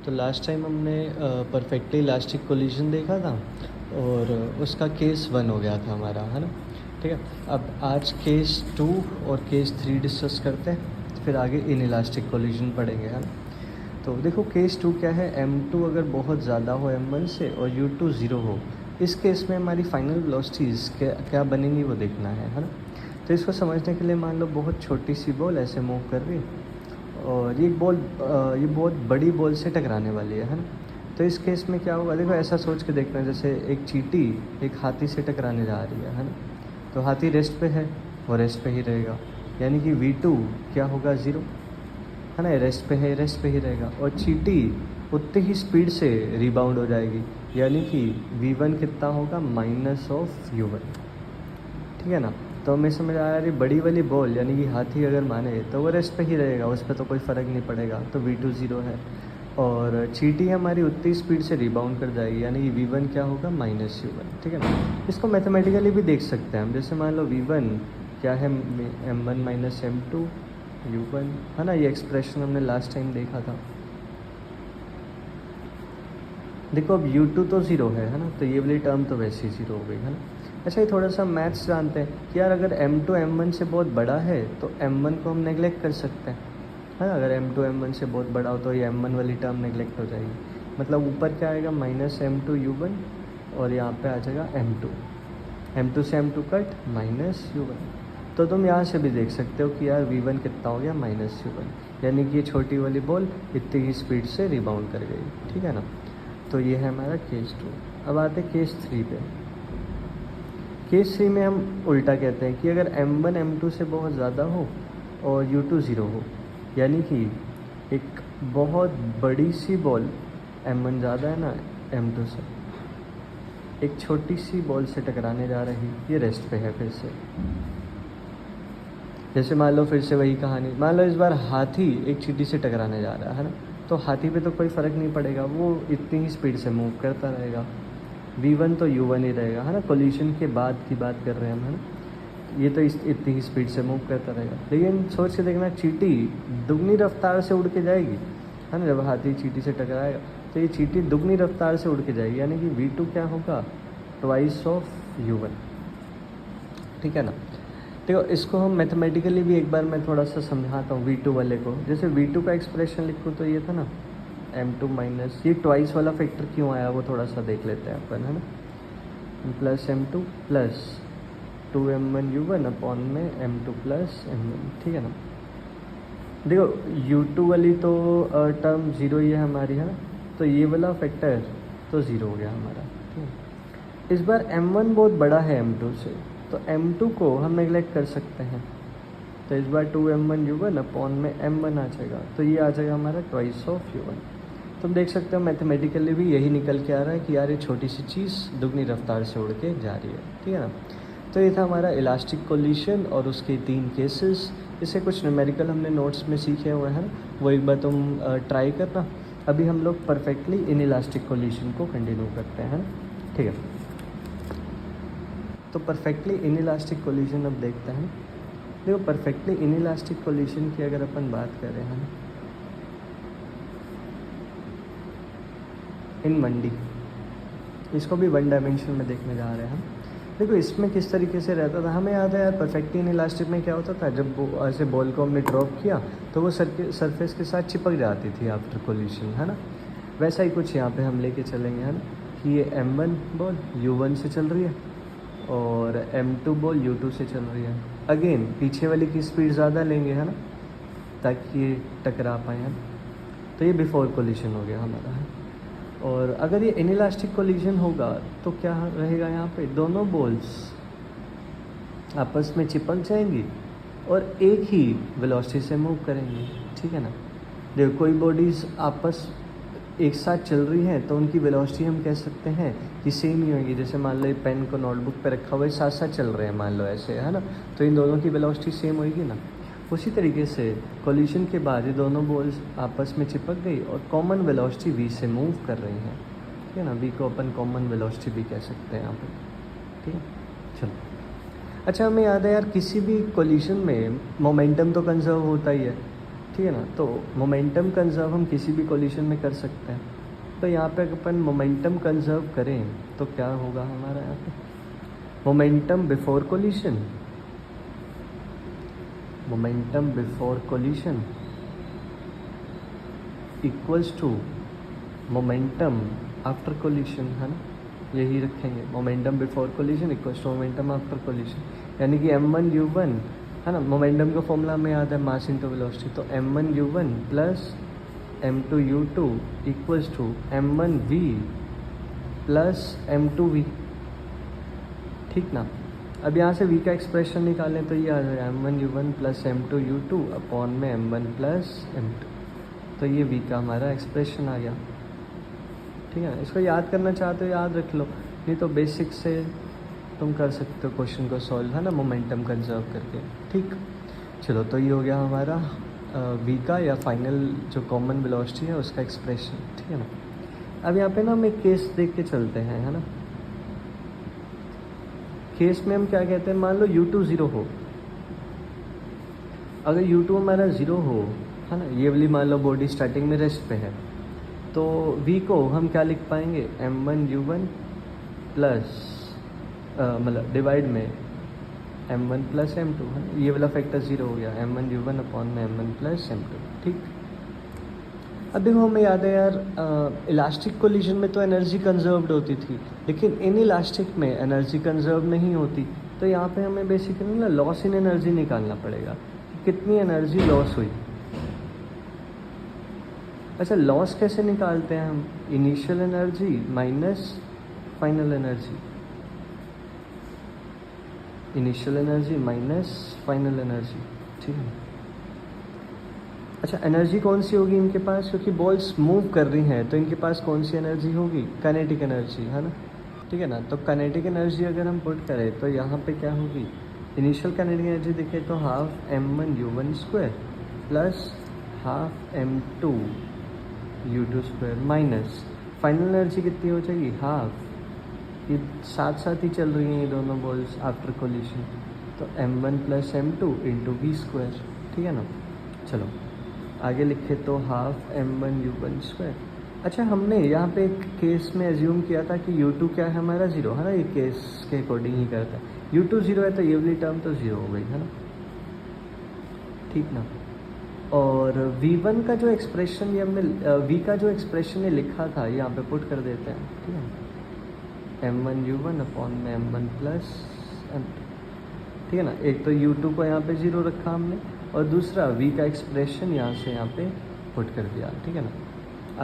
तो last time हमने perfectly elastic collision देखा था और उसका केस 1 हो गया था हमारा, है ना। ठीक है, अब आज केस 2 और केस 3 डिस्कस करते हैं, फिर आगे इन इलास्टिक कोलिजन पढ़ेंगे, है ना। तो देखो केस 2 क्या है, m2 अगर बहुत ज़्यादा हो m1 से और u2 ज़ीरो हो, इस केस में हमारी फाइनल वेलोसिटीज़ क्या बनेंगी वो देखना है ना। तो इसको समझने के लिए मान लो बहुत छोटी सी बॉल ऐसे मूव कर रही है और ये बहुत बड़ी बॉल से टकराने वाली है ना। तो इस केस में क्या होगा, देखो ऐसा सोच के देखना, जैसे एक चींटी एक हाथी से टकराने जा रही है ना। तो हाथी रेस्ट पे है, वो रेस्ट पे ही रहेगा, यानी कि v2 क्या होगा, ज़ीरो, है ना। रेस्ट पे है, रेस्ट पे ही रहेगा, और चींटी उतनी ही स्पीड से रिबाउंड हो जाएगी, यानी कि v1 कितना होगा, माइनस ऑफ u1, ठीक है ना। तो हमें समझ आया, रही बड़ी वाली बॉल यानी कि हाथी अगर माने तो वो रेस्ट पे ही रहेगा, उस पर तो कोई फ़र्क नहीं पड़ेगा, तो v2 ज़ीरो है। और चींटी हमारी उतनी स्पीड से रिबाउंड कर जाएगी, यानी कि v1 क्या होगा, माइनस u1, ठीक है ना। इसको मैथमेटिकली भी देख सकते हैं हम, जैसे मान लो v1 क्या है, m1 माइनस m2 u1, है ना। ये एक्सप्रेशन हमने लास्ट टाइम देखा था। देखो अब u2 तो ज़ीरो है ना, तो ये वाली टर्म तो वैसे ही ज़ीरो हो गई, है ना। अच्छा, ये थोड़ा सा मैथ्स जानते हैं कि यार अगर m2 m1 से बहुत बड़ा है तो m1 को हम नेगलेक्ट कर सकते हैं, है ना। अगर m2 m1 से बहुत बड़ा हो तो ये m1 वाली टर्म नेगलेक्ट हो जाएगी, मतलब ऊपर क्या आएगा, माइनस m2 u1, और यहाँ पे आ जाएगा m2 से m2 कट, माइनस u1। तो तुम यहाँ से भी देख सकते हो कि यार v1 कितना हो गया, माइनस u1, यानी कि ये छोटी वाली बॉल इतनी ही स्पीड से रिबाउंड कर गई, ठीक है ना। तो ये है हमारा केस 2। अब आते हैं केस 3 पे। केस 3 में हम उल्टा कहते हैं कि अगर m1 m2 से बहुत ज़्यादा हो और u2 ज़ीरो हो, यानी कि एक बहुत बड़ी सी बॉल, m1 ज़्यादा है ना m2 से, एक छोटी सी बॉल से टकराने जा रही, ये रेस्ट पे है फिर से। जैसे मान लो फिर से वही कहानी, मान लो इस बार हाथी एक चींटी से टकराने जा रहा है ना, तो हाथी पे तो कोई फ़र्क नहीं पड़ेगा, वो इतनी ही स्पीड से मूव करता रहेगा, v1 तो u1 ही रहेगा, है ना। कोलिशन के बाद की बात कर रहे हैं हम, है ना। ये तो इतनी ही स्पीड से मूव करता रहेगा, लेकिन सोच के देखना, चींटी दुगनी रफ्तार से उड़ के जाएगी, है ना। जब हाथी चींटी से टकराएगा तो ये चींटी दुगनी रफ्तार से उड़ के जाएगी, यानी कि v2 क्या होगा, ट्वाइस ऑफ u1, ठीक है ना। देखो इसको हम मैथमेटिकली भी एक बार मैं थोड़ा सा समझाता हूँ v2 वाले को। जैसे v2 का एक्सप्रेशन लिखूँ तो ये था ना m2 माइनस, ये ट्वाइस वाला फैक्टर क्यों आया वो थोड़ा सा देख लेते हैं अपन, है ना। Plus m2 plus 2m1 u1 upon में m2 प्लस m1, ठीक है ना। देखो u2 वाली तो टर्म ज़ीरो ही है हमारी, है ना, तो ये वाला फैक्टर तो ज़ीरो हो गया हमारा, ठीक है। इस बार m1 बहुत बड़ा है m2 से, तो m2 को हम नेगलेक्ट कर सकते हैं, तो इस बार 2m1 u1 अपॉन में m1 आ जाएगा, तो ये आ जाएगा हमारा ट्वाइस ऑफ u1। तुम देख सकते हो मैथमेटिकली भी यही निकल के आ रहा है कि यार ये छोटी सी चीज़ दुगनी रफ्तार से उड़ के जा रही है, ठीक है ना। तो ये था हमारा इलास्टिक कोलिशन और उसके 3 केसेस। इससे कुछ न्यूमेरिकल हमने नोट्स में सीखे हुए हैं, वो एक बार तुम ट्राई करना। अभी हम लोग परफेक्टली इन इलास्टिक कोलिशन को कंटिन्यू करते हैं, ठीक है। तो परफेक्टली इन इलास्टिक कोलिशन अब देखते हैं। देखो परफेक्टली इन इलास्टिक कोलिशन की अगर अपन बात कर रहे हैं, इन 1D, इसको भी 1 डायमेंशन में देखने जा रहे हैं हम। देखो इसमें किस तरीके से रहता था, हमें याद है यार परफेक्टली इन इलास्टिक में क्या होता था, जब वो ऐसे बॉल को हमने ड्रॉप किया तो वो सरफेस के साथ चिपक जाती थी आफ्टर कोलिशन, है ना। वैसा ही कुछ यहाँ पे हम लेके चलेंगे, है ना, कि ये m1 बॉल u1 से चल रही है और m2 बॉल u2 से चल रही है। अगेन पीछे वाली की स्पीड ज़्यादा लेंगे, है ना, ताकि ये टकरा पाए हम। तो ये बिफोर कोलिशन हो गया हमारा, है। और अगर ये इनइलास्टिक कोलिजन होगा तो क्या रहेगा, यहाँ पे दोनों बॉल्स आपस में चिपक जाएंगी और एक ही वेलोसिटी से मूव करेंगी, ठीक है ना। देखो कोई बॉडीज़ आपस एक साथ चल रही हैं तो उनकी वेलोसिटी हम कह सकते हैं कि सेम ही होगी। जैसे मान लो ये पेन को नोटबुक पे रखा हुआ है, साथ साथ चल रहे हैं मान लो ऐसे, है ना, तो इन दोनों की वेलोसिटी सेम होगी ना। उसी तरीके से कोलिशन के बाद ये दोनों बॉल्स आपस में चिपक गई और कॉमन वेलोसिटी v से मूव कर रही हैं, ठीक है ना। v को अपन कॉमन वेलोसिटी भी कह सकते हैं यहाँ पे, ठीक है। चलो अच्छा, हमें याद है यार किसी भी कोलिशन में मोमेंटम तो कंजर्व होता ही है, ठीक ठीक है ना। तो मोमेंटम कंजर्व हम किसी भी कोलिशन में कर सकते हैं। तो यहाँ पे अपन मोमेंटम कंजर्व करें तो क्या होगा हमारा यहाँ पे, momentum before collision, momentum before collision equals to momentum after collision, है ना, यही रखेंगे। Momentum before collision equals to momentum after collision, यानी कि m1u1, है ना, मोमेंटम का फॉर्मूला हमें याद है मास इंटू वेलोसिटी, तो m1u1 plus m2u2 equals to m1v plus m2v, ठीक ना। अब यहाँ से v का एक्सप्रेशन निकालें तो ये आ जाएगा m1u1 प्लस m2u2 अपॉन में m1 प्लस m2, तो ये v का हमारा एक्सप्रेशन आ गया, ठीक है ना। इसको याद करना चाहते हो याद रख लो, नहीं तो बेसिक से तुम कर सकते हो क्वेश्चन को सॉल्व, है ना, मोमेंटम कंजर्व करके, ठीक। चलो तो ये हो गया हमारा v का या फाइनल जो कॉमन वेलोसिटी है उसका एक्सप्रेशन, ठीक है ना। अब यहाँ पे ना हम एक केस देख के चलते हैं, है ना। केस में हम क्या कहते हैं, मान लो u2 0 हो, अगर u2 हमारा 0 हो, है ना, ये वाली मान लो बॉडी स्टार्टिंग में रेस्ट पे है, तो v को हम क्या लिख पाएंगे, m1u1 प्लस मतलब डिवाइड में m1 प्लस m2, है, ये वाला फैक्टर 0 हो गया, m1u1 अपॉन में m1 प्लस m2, ठीक। अब देखो हमें याद है यार, इलास्टिक कोलिजन में तो एनर्जी कंजर्व्ड होती थी, लेकिन इन इलास्टिक में एनर्जी कंजर्व नहीं होती, तो यहाँ पे हमें बेसिकली ना लॉस इन एनर्जी निकालना पड़ेगा, कितनी एनर्जी लॉस हुई। अच्छा, लॉस कैसे निकालते हैं हम, initial energy minus final energy, initial energy minus final energy, ठीक है। अच्छा, एनर्जी कौन सी होगी इनके पास, क्योंकि बॉल्स मूव कर रही हैं तो इनके पास कौन सी एनर्जी होगी, काइनेटिक एनर्जी, है ना, ठीक है ना। तो काइनेटिक एनर्जी अगर हम पुट करें तो यहाँ पे क्या होगी, इनिशियल काइनेटिक एनर्जी देखें तो half m1u1 square plus half m2u2 square minus final energy कितनी हो जाएगी, हाफ, ये साथ साथ ही चल रही हैं ये दोनों बॉल्स आफ्टर कोलिशन, तो m1 plus m2 into V square, ठीक है ना। चलो आगे लिखे तो हाफ m1u1 स्क्वायर। अच्छा, हमने यहाँ पे एक केस में एज्यूम किया था कि u2 क्या है हमारा 0, है ना, ये केस के अकॉर्डिंग ही करता है, u2 0 है तो ये वाली टर्म तो 0 हो गई, है ना, ठीक ना। और v1 का जो एक्सप्रेशन ये हमने v का जो एक्सप्रेशन ये लिखा था यहाँ पे पुट कर देते हैं, ठीक है, m1u1 अपॉन में m1 प्लस m2, ठीक है ना। एक तो u2 को यहाँ पे 0 रखा हमने, और दूसरा v का एक्सप्रेशन यहाँ से यहाँ पे पुट कर दिया, ठीक है ना।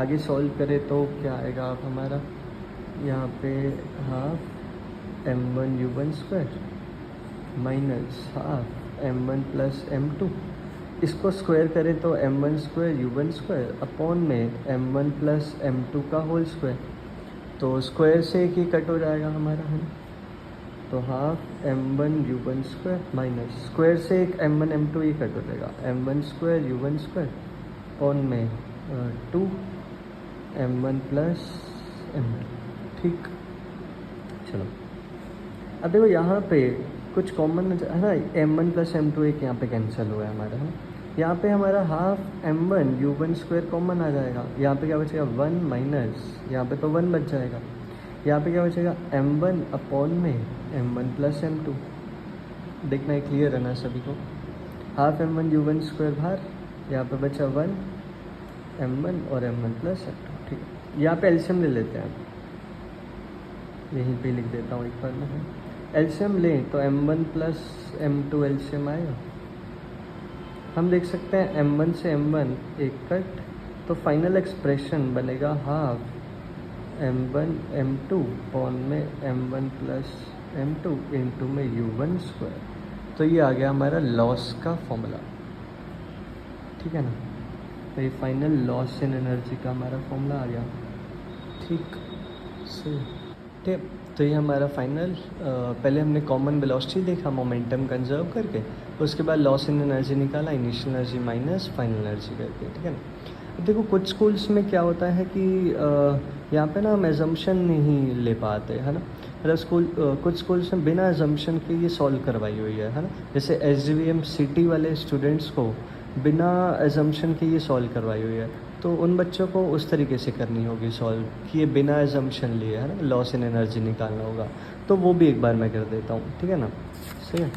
आगे सॉल्व करें तो क्या आएगा आप हमारा, यहाँ पे half m1u1 square minus half m1 plus m2, इसको स्क्वायर करें तो m1 square u1 square upon में m1 प्लस m2 का होल स्क्वायर, तो स्क्वायर से एक ही कट हो जाएगा हमारा, है, तो half m1u1 square minus square से एक m1 m2 ये कट हो जाएगा, m1 square u1 square upon में 2 m1 प्लस m2, ठीक। चलो अब देखो यहाँ पे कुछ कॉमन है ना, m1 प्लस m2 एक यहाँ पे कैंसिल हुआ है हमारा, है, यहाँ पे हमारा हाफ m1u1 स्क्वायर कॉमन आ जाएगा, यहाँ पे क्या बचेगा 1 माइनस, यहाँ पे तो 1 बच जाएगा, यहाँ पे क्या बचेगा m1 अपॉन में m1 प्लस m2, देखना है क्लियर है ना सभी को, हाफ m1u1 स्क्वायर बाहर, यहाँ पे बचा 1 m1 और m1 प्लस m2, ठीक है। यहाँ पे एलसीएम ले लेते हैं, यहीं पे लिख देता हूँ एक बार में, एलसीएम लें तो m1 प्लस m2 एलसीएम आएगा, हम देख सकते हैं m1 से m1 एक कट, तो फाइनल एक्सप्रेशन बनेगा हाफ m1 m2 अपॉन में m1 प्लस m2 इंटू में u1 स्क्वायर, तो ये आ गया हमारा लॉस का फॉर्मूला, ठीक है ना। तो ये फाइनल लॉस इन एनर्जी का हमारा फॉर्मूला आ गया, ठीक से, ठीक। तो ये हमारा फाइनल, पहले हमने कॉमन वेलोसिटी देखा मोमेंटम कंजर्व करके, उसके बाद लॉस इन एनर्जी निकाला, initial energy minus final energy करके, ठीक है ना। अब देखो कुछ स्कूल्स में क्या होता है कि यहाँ पे ना हम एजम्पशन नहीं ले पाते, है ना, मतलब कुछ स्कूल्स में बिना एजम्पशन के ये सॉल्व करवाई हुई है ना। जैसे SGVM सिटी वाले स्टूडेंट्स को बिना एजम्पशन के ये सॉल्व करवाई हुई है, तो उन बच्चों को उस तरीके से करनी होगी सॉल्व कि ये बिना एजम्पशन लिए, है ना, लॉस इन एनर्जी निकालना होगा। तो वो भी एक बार मैं कर देता हूँ, ठीक है ना, सही है।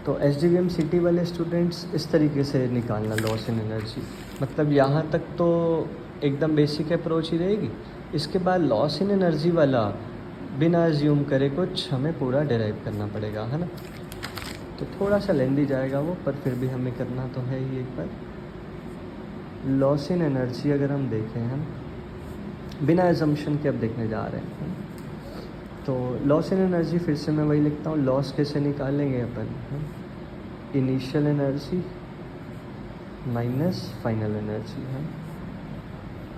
तो SDVM सिटी वाले स्टूडेंट्स इस तरीके से निकालना लॉस इन एनर्जी, मतलब यहाँ तक तो एकदम बेसिक अप्रोच ही रहेगी। इसके बाद लॉस इन एनर्जी वाला बिना एज्यूम करे कुछ हमें पूरा डिराइव करना पड़ेगा, है ना। तो थोड़ा सा लेंदी जाएगा वो, पर फिर भी हमें करना तो है ही। एक बार लॉस इन एनर्जी अगर हम देखें, हम बिना एजम्पशन के अब देखने जा रहे हैं, तो लॉस इन एनर्जी फिर से मैं वही लिखता हूँ। लॉस कैसे निकालेंगे अपन, initial energy minus final energy है।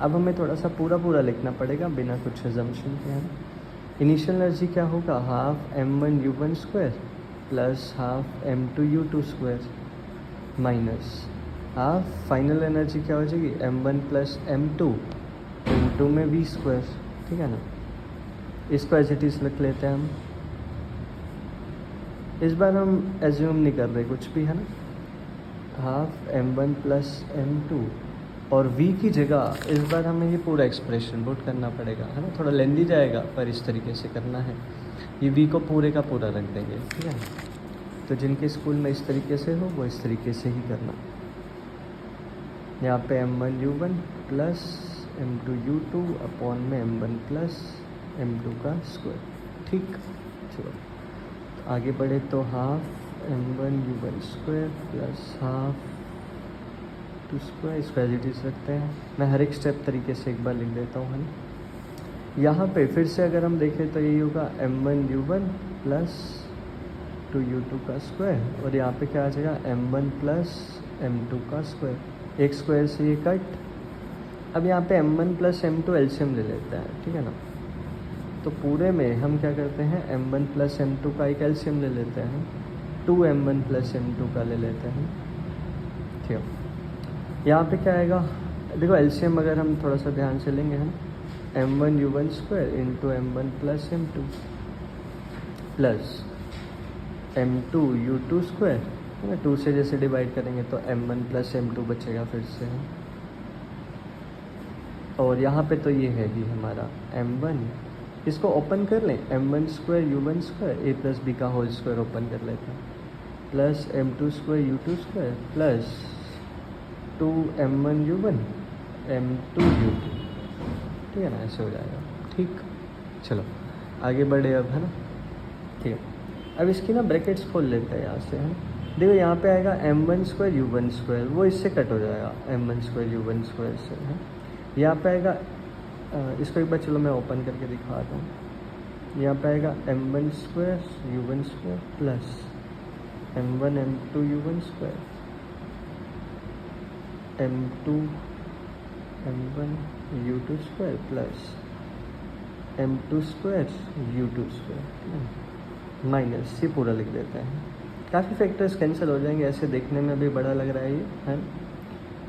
अब हमें थोड़ा सा पूरा पूरा लिखना पड़ेगा बिना कुछ एजम्पशन के, है। इनिशियल एनर्जी क्या होगा, half m1u1 plus half m2u2 minus half final energy क्या हो जाएगी, m1 प्लस m2 m2 में v², ठीक है ना। इसको एज इट इज़ लिख लेते हैं हम। इस बार हम एज्यूम नहीं कर रहे कुछ भी, है ना। हाफ m1 प्लस m2 और v की जगह इस बार हमें ये पूरा एक्सप्रेशन पुट करना पड़ेगा, है ना। थोड़ा लेंदी जाएगा पर इस तरीके से करना है। ये v को पूरे का पूरा रख देंगे, ठीक है। तो जिनके स्कूल में इस तरीके से हो वो इस तरीके से ही करना। यहाँ पे m1u1 प्लस m2u2 अपॉन में m1 प्लस m2 का स्क्वायर, ठीक। चलो आगे बढ़े तो half m1u1 square plus half two square, इसको एज इट इज़ रखते हैं। मैं हर एक स्टेप तरीके से एक बार लिख देता हूँ, है ना। यहाँ पे फिर से अगर हम देखें तो यही होगा m1u1 प्लस 2u2 का स्क्वायर, और यहाँ पे क्या आ जाएगा m1 प्लस m2 का स्क्वायर। एक स्क्वायर से ये कट। अब यहाँ पे m1 प्लस m2 एलसीएम ले लेते हैं, ठीक है ना। तो पूरे में हम क्या करते हैं, m1 प्लस m2 का एक एलसीएम ले लेते हैं, 2m1 प्लस m2 का ले लेते हैं, ठीक है। यहाँ पे क्या आएगा, देखो एलसीएम अगर हम थोड़ा सा ध्यान से लेंगे, हम m1u1 square into m1 plus m2 plus m2u2 square, है ना। 2 से जैसे डिवाइड करेंगे तो m1 प्लस m2 बचेगा फिर से, है। और यहाँ पे तो ये है ही हमारा m1, इसको ओपन कर लें, m1 square u1 square a plus B का होल स्क्वायर ओपन कर लेते हैं, plus m2 square u2 square plus 2m1u1 m2u2, ठीक है ना। ऐसे हो जाएगा, ठीक। चलो आगे बढ़े अब, है ना, ठीक है। अब इसकी ना ब्रैकेट्स खोल लेते हैं यहाँ से, है। देखो यहाँ पे आएगा m1 स्क्वायर u1 स्क्वायर, वो इससे कट हो जाएगा m1 स्क्वायर u1 स्क्वायर से, है। यहाँ पे आएगा, इसको एक बार चलो मैं ओपन करके दिखाता हूँ। यहाँ पे आएगा m1 square u1 square plus m1 m2 u1 square m2 m1 u2 square plus m2 square u2 square minus, ये पूरा लिख देते हैं। काफ़ी फैक्टर्स कैंसिल हो जाएंगे, ऐसे देखने में भी बड़ा लग रहा है ये, है,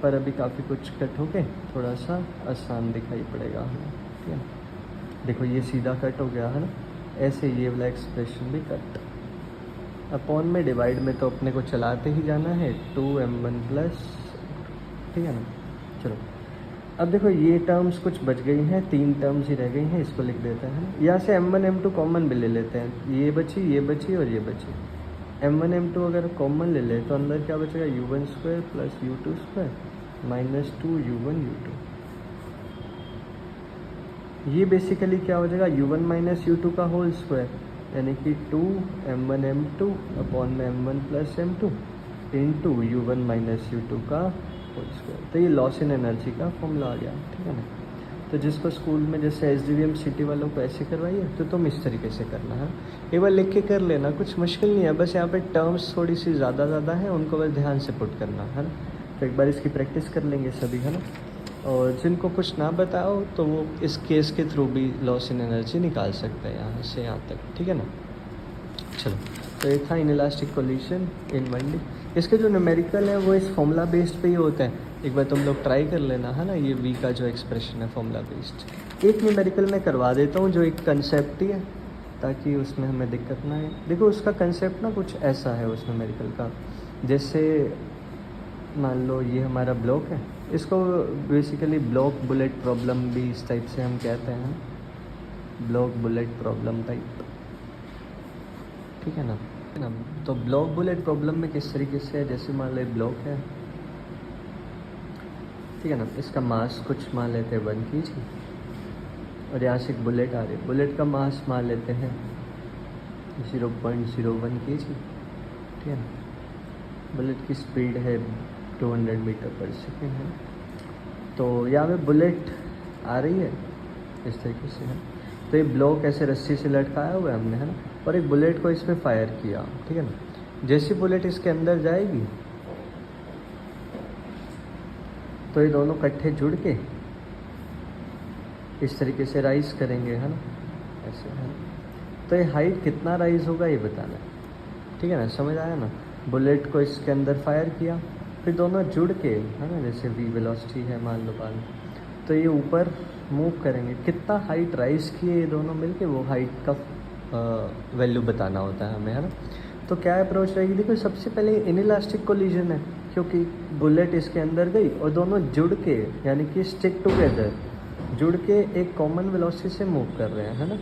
पर अभी काफ़ी कुछ कट होके थोड़ा सा आसान दिखाई पड़ेगा हमें, ठीक है। देखो ये सीधा कट हो गया, है ना। ऐसे ये वाला एक्सप्रेशन भी कट। अपॉन में डिवाइड में तो अपने को चलाते ही जाना है, 2m1 प्लस, ठीक है ना। चलो अब देखो ये टर्म्स कुछ बच गई हैं, 3 टर्म्स ही रह गई हैं, इसको लिख देते हैं। यहाँ से m1 m2 कॉमन भी ले लेते हैं, ये बची और ये बची। m1 m2 अगर कॉमन ले ले तो अंदर क्या बचेगा, u1 square plus u2 square minus 2u1 u2। ये बेसिकली क्या हो जाएगा, u1 माइनस u2 का होल स्क्वायर, यानी कि 2m1 m2 अपॉन में m1 plus m2 into u1 minus u2 का होल स्क्वायर। तो ये लॉस इन एनर्जी का फॉर्मूला आ गया, ठीक है ना। तो जिसको स्कूल में जैसे SDVM सिटी वालों को ऐसे करवाइए, तो तुम इस तरीके से करना है। एक बार लिख के कर लेना, कुछ मुश्किल नहीं है, बस यहाँ पे टर्म्स थोड़ी सी ज़्यादा हैं, उनको बस ध्यान से पुट करना है ना। तो एक बार इसकी प्रैक्टिस कर लेंगे सभी, है ना। और जिनको कुछ ना बताओ तो वो इस केस के थ्रू भी लॉस इन एनर्जी निकाल सकते हैं यहाँ से यहाँ तक, ठीक है ना। चलो तो ये था इनइलास्टिक कोलिशन इन 1D। इसके जो न्यूमेरिकल है वो इस फॉर्मूला बेस्ड पे ही होते हैं, एक बार तुम लोग ट्राई कर लेना, है ना। ये v का जो एक्सप्रेशन है फॉर्मूला बेस्ड। एक न्यूमेरिकल मैं करवा देता हूँ जो एक कंसेप्ट ही है, ताकि उसमें हमें दिक्कत ना आए। देखो उसका कंसेप्ट ना कुछ ऐसा है उस न्यूमेरिकल का, जैसे मान लो ये हमारा ब्लॉक है, इसको बेसिकली ब्लॉक बुलेट प्रॉब्लम भी इस टाइप से हम कहते हैं, ब्लॉक बुलेट प्रॉब्लम टाइप, ठीक है ना। तो ब्लॉक बुलेट प्रॉब्लम में किस तरीके से है, जैसे मान लो ब्लॉक है, ठीक है ना, इसका मास कुछ मान लेते हैं 1 kg, और यहाँ से एक बुलेट आ रही है, बुलेट का मास मान लेते हैं 0.01 kg, ठीक है ना। बुलेट की स्पीड है 200 मीटर पर सेकेंड है। तो यहाँ पे बुलेट आ रही है इस तरीके से है, तो ये ब्लॉक ऐसे रस्सी से लटकाया हुआ है हमने, है ना, और एक बुलेट को इसमें फायर किया, ठीक है ना। जैसी बुलेट इसके अंदर जाएगी तो ये दोनों इकट्ठे जुड़ के इस तरीके से राइज करेंगे, है ना, ऐसे, है ना। तो ये हाइट कितना राइज होगा ये बताना है, ठीक है ना, समझ आया ना। बुलेट को इसके अंदर फायर किया, फिर दोनों जुड़ के, है ना, जैसे v वेलोसिटी है मान लो बाल, तो ये ऊपर मूव करेंगे, कितना हाइट राइज किए ये दोनों मिलके, वो हाइट का वैल्यू बताना होता है हमें, है ना। तो क्या अप्रोच रहेगी, देखो सबसे पहले इनइलास्टिक कोलिजन है, क्योंकि बुलेट इसके अंदर गई और दोनों जुड़ के, यानी कि स्टिक टुगेदर, जुड़ के एक कॉमन वेलोसिटी से मूव कर रहे हैं, है ना।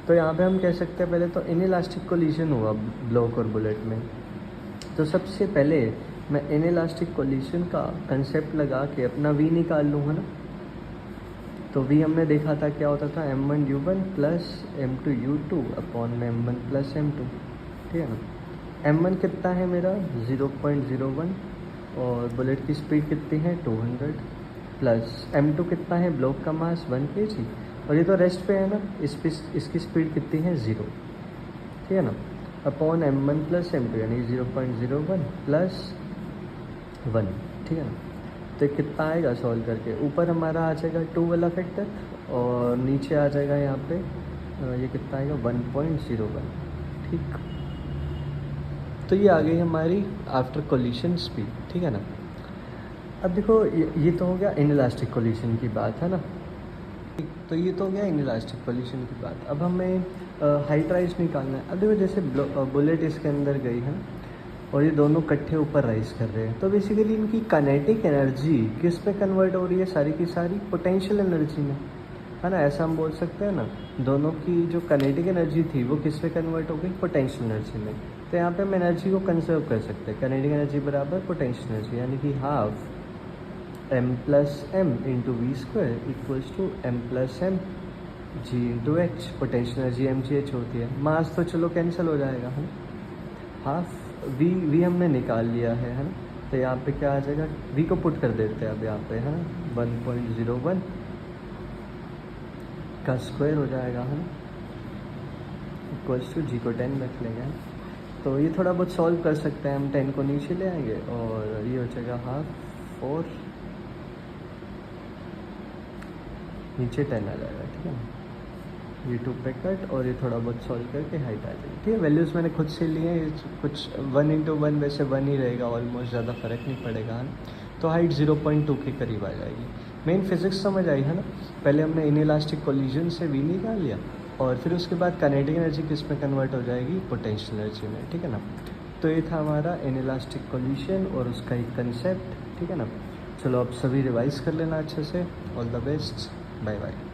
तो यहाँ पे हम कह सकते हैं पहले तो इनइलास्टिक कोलिजन हुआ ब्लॉक और बुलेट में। तो सबसे पहले मैं इनइलास्टिक कोलिजन का कंसेप्ट लगा के अपना v निकाल लूँ, है ना। तो v हमने देखा था क्या होता था, m1u1 प्लस m2u2 अपॉन में m1 प्लस m2, ठीक है ना। m1 कितना है मेरा 0.01, और बुलेट की स्पीड कितनी है 200, प्लस m2 कितना है, ब्लॉक का मास 1 kg, और ये तो रेस्ट पे है ना, इसकी स्पीड कितनी है 0, ठीक है ना, अपॉन m1 प्लस m2 यानी 0.01 प्लस 1, ठीक है ना। तो कितना आएगा सॉल्व करके, ऊपर हमारा आ जाएगा 2 वाला फैक्टर, और नीचे आ जाएगा यहाँ पे ये कितना आएगा 1.01, ठीक। तो ये आ गई हमारी आफ्टर कोलिशन स्पीड, ठीक है ना। अब देखो ये तो हो गया इनइलास्टिक कोलिशन की बात, है ना। तो ये तो हो गया इनइलास्टिक कोलिशन की बात। अब हमें हाइट राइज निकालना है। अब देखो जैसे बुलेट इसके अंदर गई है और ये दोनों इकट्ठे ऊपर राइज कर रहे हैं, तो बेसिकली इनकी काइनेटिक एनर्जी किस में कन्वर्ट हो रही है, सारी की सारी पोटेंशियल एनर्जी में, है ना। ऐसा हम बोल सकते हैं ना, दोनों की जो काइनेटिक एनर्जी थी वो किस में कन्वर्ट हो गई, पोटेंशियल एनर्जी में। तो यहाँ पे हम एनर्जी को कंजर्व कर सकते हैं, काइनेटिक एनर्जी बराबर पोटेंशियल एनर्जी, यानी कि half m plus M into V square equals to m plus M G into H. Potential energy mgh होती है, मास तो चलो कैंसिल हो जाएगा, है ना। हाफ v हमने निकाल लिया है ना। तो यहाँ पे क्या आ जाएगा, v को पुट कर देते हैं अब यहाँ पे, है ना, 1.01 का स्क्वायर हो जाएगा, है ना, इक्वल्स टू g को 10 रख लेंगे। तो ये थोड़ा बहुत सॉल्व कर सकते हैं हम, 10 को नीचे ले आएंगे और ये हो जाएगा हाफ 4 नीचे 10 आ जाएगा, ठीक है ना। ये 2 पे कट, और ये थोड़ा बहुत सॉल्व करके हाइट आ जाएगी, ठीक है। वैल्यूज़ मैंने खुद से लिए हैं, कुछ 1 इंटू 1 वैसे 1 ही रहेगा, ऑलमोस्ट ज़्यादा फ़र्क नहीं पड़ेगा, है ना। तो हाइट 0.2 के करीब आ जाएगी। मेन फिजिक्स समझ आई, है ना। पहले हमने इनइलास्टिक कोलिजन से v निकाल लिया, और फिर उसके बाद काइनेटिक एनर्जी किस में कन्वर्ट हो जाएगी, पोटेंशियल एनर्जी में, ठीक है ना। तो ये था हमारा इनइलास्टिक कोलिजन और उसका एक कंसेप्ट, ठीक है ना। चलो अब सभी रिवाइज कर लेना अच्छे से। All the best, bye bye.